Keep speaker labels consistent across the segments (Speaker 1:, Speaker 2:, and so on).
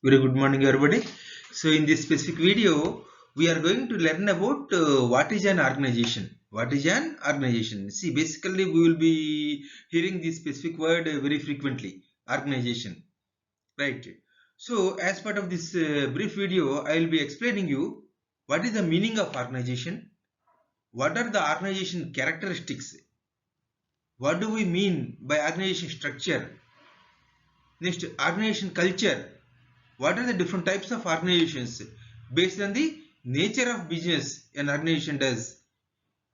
Speaker 1: Very good morning, everybody. So, in this specific video, we are going to learn about what is an organization. What is an organization? See, basically, we will be hearing this specific word very frequently. Organization, right? So, as part of this brief video, I will be explaining you what is the meaning of organization. What are the organization characteristics? What do we mean by organization structure? Next, organization culture. What are the different types of organizations based on the nature of business an organization does?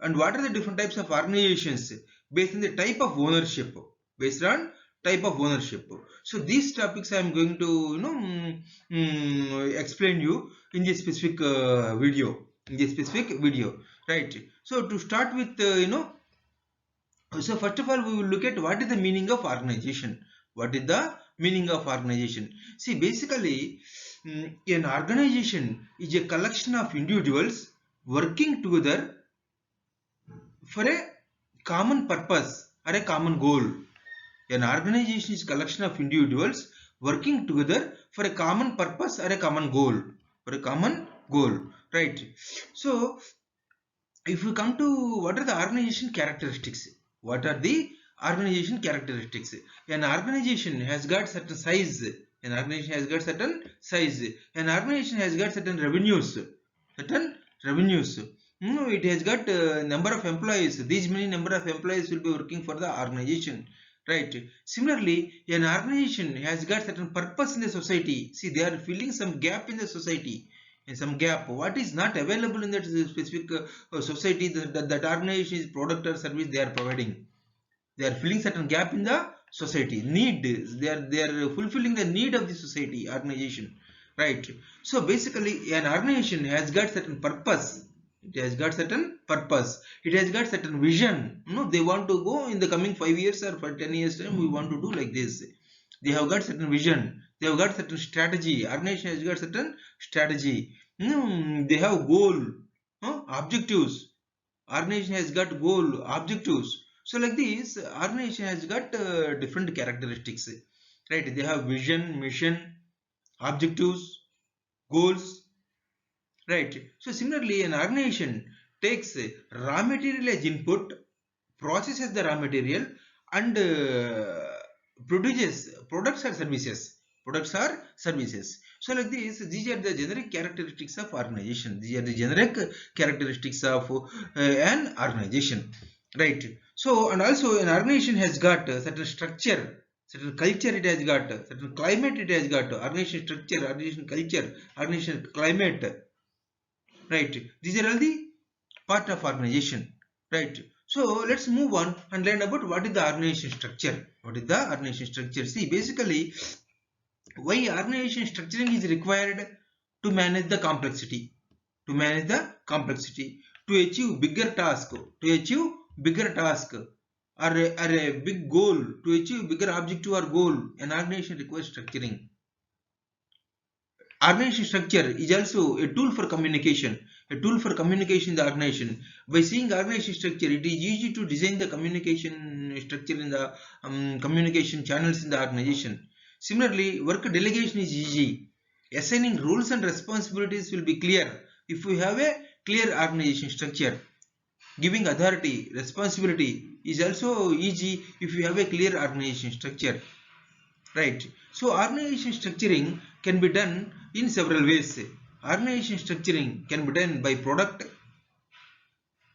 Speaker 1: And what are the different types of organizations based on the type of ownership? Based on type of ownership. So these topics I am going to explain you in this specific video. In this specific video, right? So to start with, so first of all, we will look at what is the meaning of organization. What is the meaning of organization? See, basically, an organization is a collection of individuals working together for a common purpose or a common goal. An organization is a collection of individuals working together for a common purpose or a common goal. For a common goal, right? So, if we come to what are the organization characteristics? What are the organization characteristics? An organization has got certain size. An organization has got certain size. An organization has got certain revenues. Certain revenues. It has got number of employees. These many number of employees will be working for the organization. Right. Similarly, an organization has got certain purpose in the society. See, they are filling some gap in the society. In some gap, what is not available in that specific society, that organization is product or service they are providing. They are filling certain gap in the society. Need, they are fulfilling the need of the society organization, right? So basically, an organization has got certain purpose. It has got certain purpose. It has got certain vision. They want to go in the coming 5 years or for 10 years time. We want to do like this. They have got certain vision. They have got certain strategy. Organization has got certain strategy. They have goal, objectives. Organization has got goal, objectives. So like this, organization has got different characteristics, right? They have vision, mission, objectives, goals, right? So similarly, an organization takes raw material as input, processes the raw material, and produces products or services. Products or services. So like this, these are the generic characteristics of organization. These are the generic characteristics of an organization, right? So, and also an organization has got certain structure, certain culture it has got, certain climate it has got, organization structure, organization culture, organization climate, right? These are all the part of organization, right? So let's move on and learn about what is the organization structure. What is the organization structure? See, basically, why organization structuring is required to manage the complexity. To manage the complexity, to achieve bigger task, or a big goal, to achieve bigger objective or goal, an organization requires structuring. Organization structure is also a tool for communication. A tool for communication in the organization. By seeing organization structure, it is easy to design the communication structure in the communication channels in the organization. Similarly, work delegation is easy. Assigning roles and responsibilities will be clear if we have a clear organization structure. Giving authority, responsibility is also easy if you have a clear organization structure. Right. So organization structuring can be done in several ways. Organization structuring can be done by product,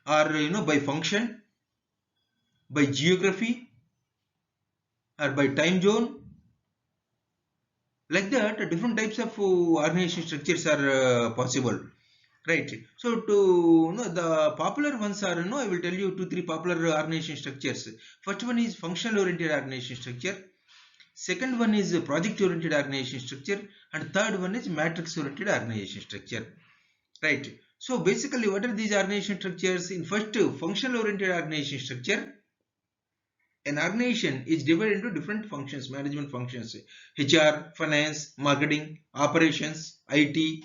Speaker 1: or by function, by geography, or by time zone. Like that, different types of organization structures are possible. Right. So to know the popular ones are, I will tell you 2-3 popular organization structures. First one is functional oriented organization structure. Second one is project oriented organization structure, and third one is matrix oriented organization structure, right? So basically, what are these organization structures? In first, functional oriented organization structure, an organization is divided into different functions, management functions: HR, finance, marketing, operations, IT.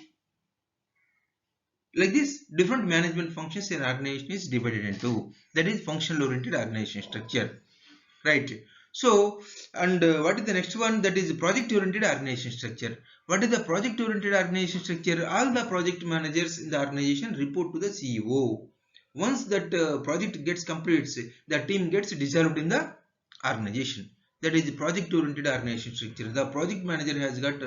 Speaker 1: Like this, different management functions an organization is divided into. That is functional oriented organization structure, right? So, and what is the next one? That is project oriented organization structure. What is the project oriented organization structure? All the project managers in the organization report to the CEO. Once that project gets completed, the team gets dissolved in the organization. That is project oriented organization structure. The project manager has got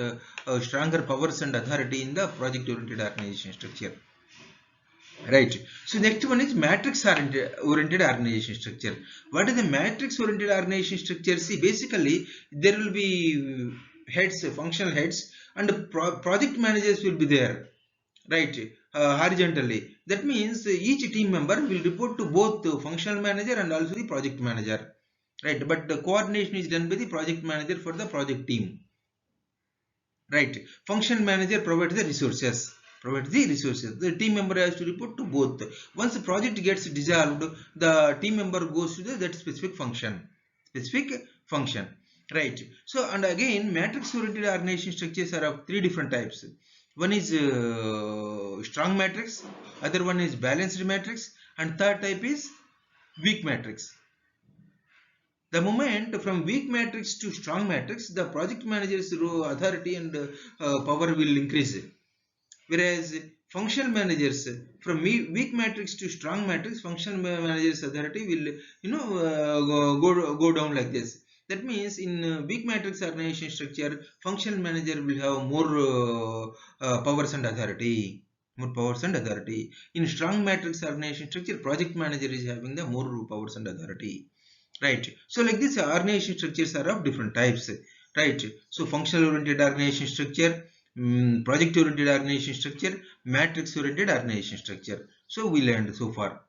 Speaker 1: stronger powers and authority in the project oriented organization structure. Right. So next one is matrix oriented organization structure. What is the matrix oriented organization structure? See, basically there will be heads, functional heads, and project managers will be there. Right. Horizontally. That means each team member will report to both the functional manager and also the project manager. Right. But the coordination is done by the project manager for the project team. Right. Function manager provides the resources. The team member has to report to both. Once the project gets dissolved, the team member goes to that specific function. Right. So, and again, matrix oriented organization structures are of three different types. One is strong matrix, other one is balanced matrix, and third type is weak matrix. The moment from weak matrix to strong matrix, the project manager's authority and power will increase. Whereas functional managers, from weak matrix to strong matrix, functional managers authority will go down like this. That means in weak matrix organization structure, functional manager will have more powers and authority. In strong matrix organization structure, project manager is having the more powers and authority. Right. So like this, organization structures are of different types. Right. So functional oriented organization structure, project oriented organization structure, matrix oriented organization structure. So we learned so far.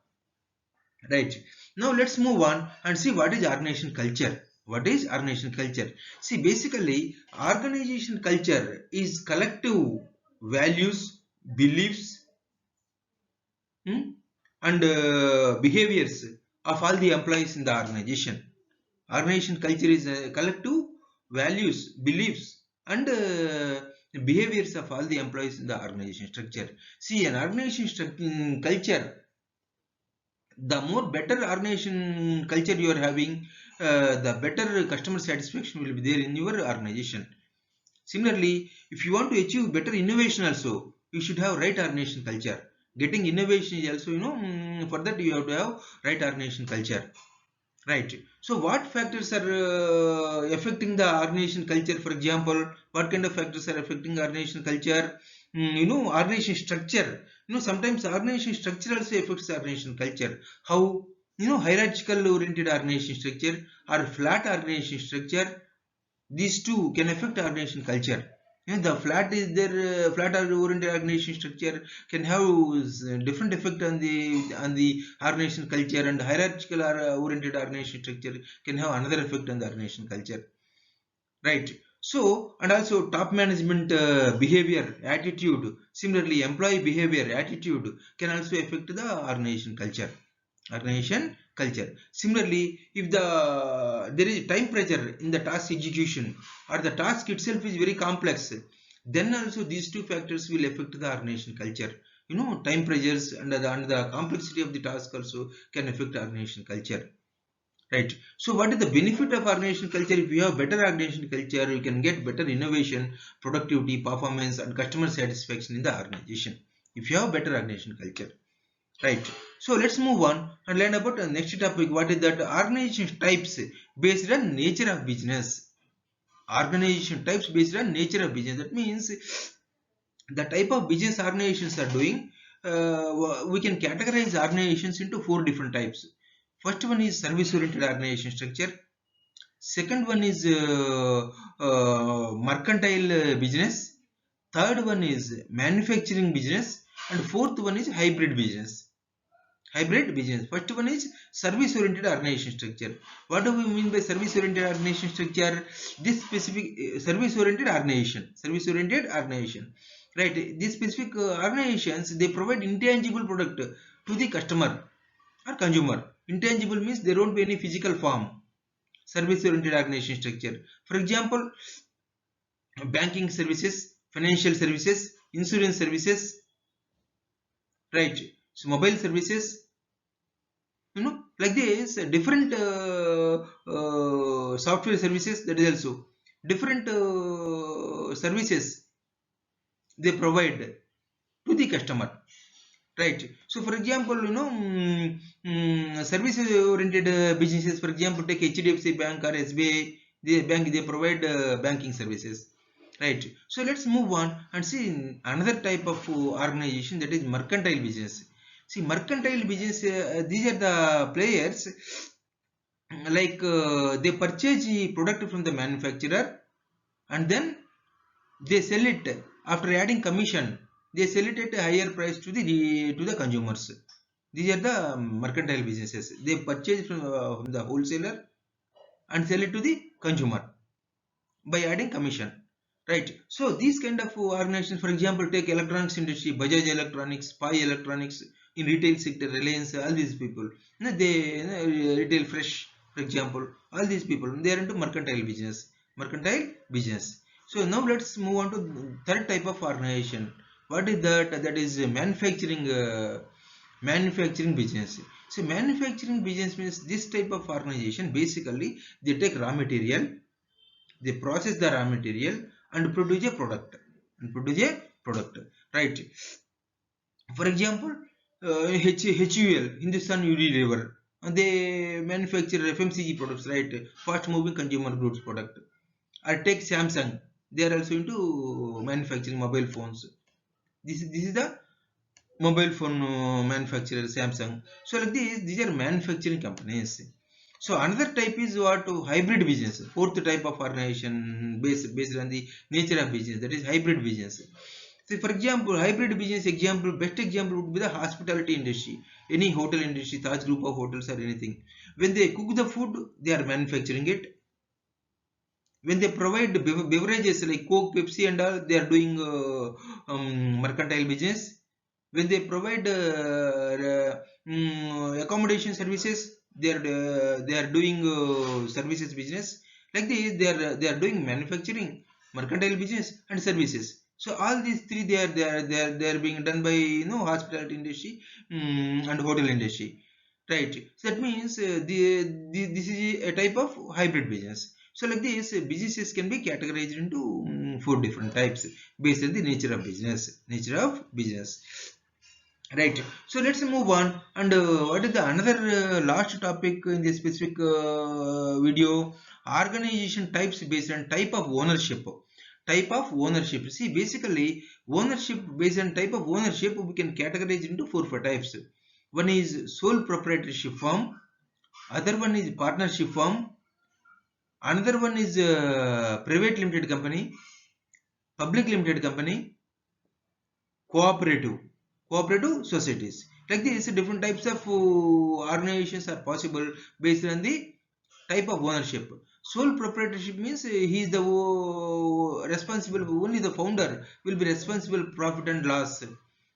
Speaker 1: Right. Now let's move on and see what is organization culture. What is organization culture? See, basically organization culture is collective values, beliefs, and behaviors of all the employees in the organization. Organization culture is collective values, beliefs, and behaviors of all the employees in the organization structure. See, an organization culture, the more better organization culture you are having, the better customer satisfaction will be there in your organization. Similarly, if you want to achieve better innovation also, you should have right organization culture. Getting innovation is also, for that you have to have right organization culture. Right. So what factors are affecting the organization culture? For example, what kind of factors are affecting organization culture? Organization structure. Sometimes organization structure also affects organization culture. How? Hierarchical oriented organization structure or flat organization structure. These two can affect organization culture. The flat oriented organization structure can have different effect on the organization culture, and hierarchical oriented organization structure can have another effect on the organization culture. Right. So, and also top management behavior, attitude. Similarly, employee behavior, attitude can also affect the organization culture. Similarly, if there is time pressure in the task execution, or the task itself is very complex, then also these two factors will affect the organization culture. Time pressures and the complexity of the task also can affect organization culture. Right. So what is the benefit of organization culture? If you have better organization culture, you can get better innovation, productivity, performance, and customer satisfaction in the organization. If you have better organization culture. Right. So let's move on and learn about the next topic. What is that? Organization types based on nature of business. Organization types based on nature of business. That means the type of business organizations are doing. We can categorize organizations into 4 different types. First one is service oriented organization structure. Second one is mercantile business. Third one is manufacturing business, and fourth one is hybrid business. First one is service oriented organization structure. What do we mean by service oriented organization structure? This specific service oriented organization, right? These specific organizations, they provide intangible product to the customer or consumer. Intangible means there won't be any physical form. Service oriented organization structure, for example, banking services, financial services, insurance services, right? So mobile services, like this, different software services, that is also different services they provide to the customer, right? So for example, service oriented businesses, for example, take HDFC Bank or SBI, they provide banking services, right? So let's move on and see another type of organization, that is mercantile business. See, mercantile business, these are the players, like they purchase the product from the manufacturer, and then they sell it. After adding commission, they sell it at a higher price to the consumers. These are the mercantile businesses. They purchase from the wholesaler and sell it to the consumer by adding commission, right? So these kind of organizations, for example, take electronics industry, Bajaj Electronics, Pi Electronics. In retail sector, Reliance, all these people, they retail fresh, for example, all these people, they are into mercantile business. So now let's move on to third type of organization. What is that? That is manufacturing business. So manufacturing business means this type of organization, basically they take raw material, they process the raw material and produce a product, right? For example, HUL, Hindustan Unilever, they manufacture FMCG products, right? Fast moving consumer goods product. Or take Samsung, they are also into manufacturing mobile phones. This is the mobile phone manufacturer, Samsung. So like these are manufacturing companies. So another type is what? Hybrid business. Fourth type of organization, based on the nature of business, that is hybrid business. So for example, hybrid business example, best example would be the hospitality industry, any hotel industry, such group of hotels or anything. When they cook the food, they are manufacturing it. When they provide beverages like Coke, Pepsi and all, they are doing mercantile business. When they provide accommodation services, they are doing services business. Like this, they are doing manufacturing, mercantile business and services. So all these three, they are being done by hospitality industry, and hotel industry, right? So that means this is a type of hybrid business. So like this, businesses can be categorized into four different types based on the nature of business. Right. So let's move on. And what is the another last topic in this specific video? Organization types based on type of ownership. Type of ownership. See, basically, ownership based on type of ownership, we can categorize into four types. One is sole proprietorship firm. Other one is partnership firm. Another one is private limited company, public limited company, cooperative societies. Like this, different types of organizations are possible based on the type of ownership. Sole proprietorship means he is the responsible, only the founder will be responsible profit and loss,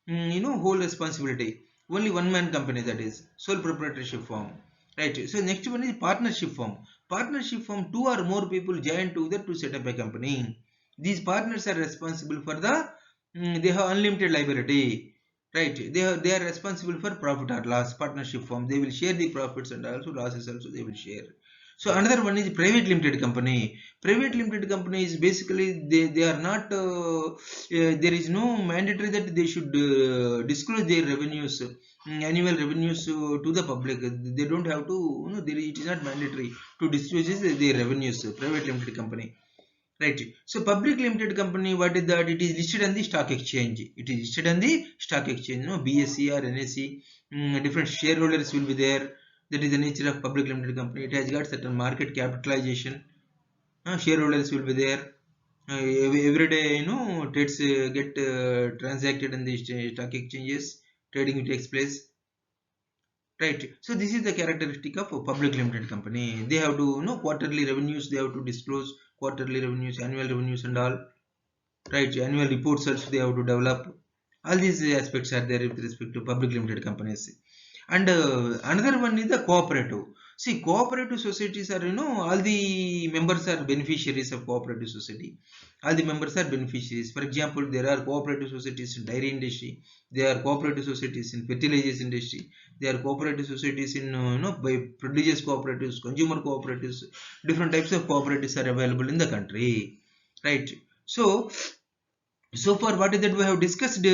Speaker 1: whole responsibility, only one man company, that is sole proprietorship form, right? So next one is partnership form. Partnership form, two or more people join together to set up a company. These partners are responsible for they have unlimited liability, right? They are responsible for profit or loss. Partnership firm, they will share the profits and also losses also they will share. So another one is private limited company. Private limited company is basically they are not there is no mandatory that they should disclose their revenues, annual revenues to the public. They don't have to, it is not mandatory to disclose their revenues. Private limited company. Right. So public limited company, what is that? It is listed on the stock exchange. It is listed on the stock exchange, BSE or NSE. Different shareholders will be there. That is the nature of public limited company. It has got certain market capitalization. Shareholders will be there. Every day, trades get transacted in the stock exchanges. Trading takes place. Right. So this is the characteristic of a public limited company. They have to, quarterly revenues. They have to disclose quarterly revenues, annual revenues, and all. Right. Annual reports also they have to develop. All these aspects are there with respect to public limited companies. And another one is the cooperative. See, cooperative societies are, all the members are beneficiaries of cooperative society. All the members are beneficiaries. For example, there are cooperative societies in dairy industry. There are cooperative societies in fertilizers industry. There are cooperative societies in, by producers cooperatives, consumer cooperatives. Different types of cooperatives are available in the country, right? So far what is that we have discussed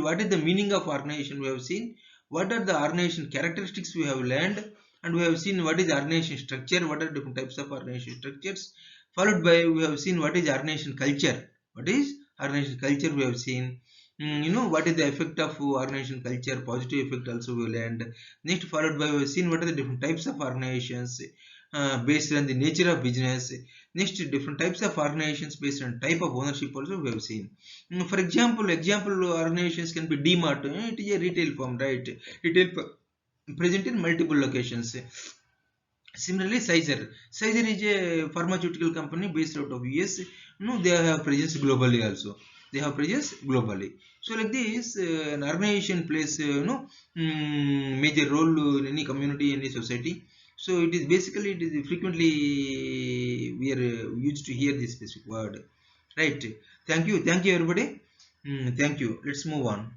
Speaker 1: what is the meaning of organization. We have seen what are the organization characteristics, we have learned, and we have seen what is organization structure, what are different types of organization structures. Followed by we have seen what is organization culture. What is organization culture, we have seen. What is the effect of organization culture, positive effect also we learned. Next, followed by we have seen what are the different types of organizations based on the nature of business. Next, different types of organizations based on type of ownership also we have seen. For example organizations can be DMart. It is a retail firm, right? Retail present in multiple locations. Similarly, Pfizer is a pharmaceutical company based out of US. They have presence globally also. They have presence globally. So like this, an organization plays major role in any community, any society. So it is basically, it is frequently we are used to hear this specific word, right? Thank you everybody. Thank you. Let's move on.